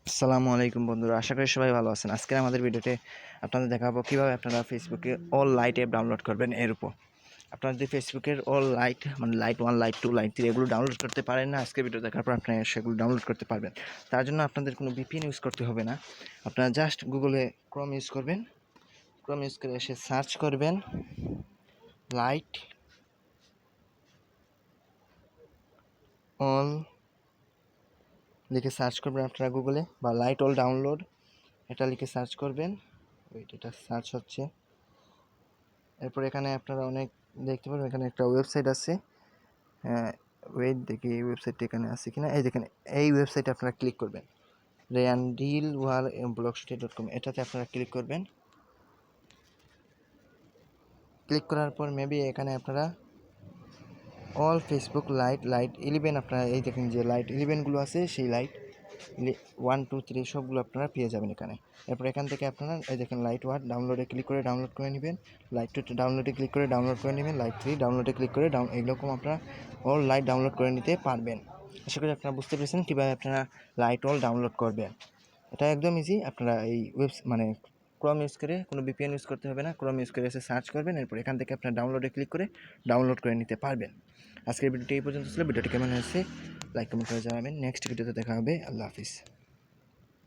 আসসালামু আলাইকুম বন্ধুরা, আশা করি সবাই ভালো আছেন। আজকে আমাদের ভিডিওতে আপনাদের দেখাবো কীভাবে আপনারা ফেসবুকে অল লাইট অ্যাপ ডাউনলোড করবেন। এর উপর আপনারা যদি ফেসবুকের অল লাইট মানে লাইট 1, লাইট 2, লাইট 3 এগুলো ডাউনলোড করতে পারেন না, আজকে ভিডিও দেখার পর আপনারা সেগুলো ডাউনলোড করতে পারবেন। তার জন্য আপনাদের কোনো ভিপিএন ইউজ করতে হবে না। আপনারা জাস্ট গুগলে ক্রোম ইউজ করবেন। ক্রোম ইউজ করে এসে সার্চ করবেন লাইট অল লিখে সার্চ করবেন আপনারা গুগলে, বা লাইট অল ডাউনলোড এটা লিখে সার্চ করবেন। এটা সার্চ হচ্ছে। এরপর এখানে আপনারা অনেক দেখতে পাবেন, এখানে একটা ওয়েবসাইট আছে। ওয়েট দেখি এই ওয়েবসাইটটা এখানে আছে কিনা। এই দেখেন, এই ওয়েবসাইটে আপনারা ক্লিক করবেন, reandilwal.blogspot.com, এটাতে আপনারা ক্লিক করবেন। ক্লিক করার পর মেবি এখানে আপনারা অল ফেসবুক লাইট 11 আপনারা এই দেখেন যে লাইট 11গুলো আছে, সেই লাইট 1, 2, 3 সবগুলো আপনারা পেয়ে যাবেন এখানে। এরপর এখান থেকে আপনারা এই দেখেন লাইট 1 ডাউনলোডে ক্লিক করে ডাউনলোড করে নেবেন, লাইট 2 ডাউনলোডে ক্লিক করে ডাউনলোড করে নেবেন, লাইট 3 ডাউনলোডে ক্লিক করে এইরকম আপনারা অল লাইট ডাউনলোড করে নিতে পারবেন। আশা করি আপনারা বুঝতে পেরেছেন কীভাবে আপনারা লাইট অল ডাউনলোড করবেন। এটা একদম ইজি। আপনারা এই ক্রোম ইউজ করে, কোনো ভিপিএন ইউজ করতে হবে না। ক্রোম ইউজ করে এসে সার্চ করবেন, এরপর এখান থেকে আপনারা ডাউনলোডে ক্লিক করে ডাউনলোড করে নিতে পারবেন। আজকের ভিডিওটি এই পর্যন্ত ছিল। ভিডিওটি কেমন হয়েছে লাইক কমেন্ট করে জানাবেন। নেক্সট ভিডিওতে দেখা হবে। আল্লাহ হাফিজ।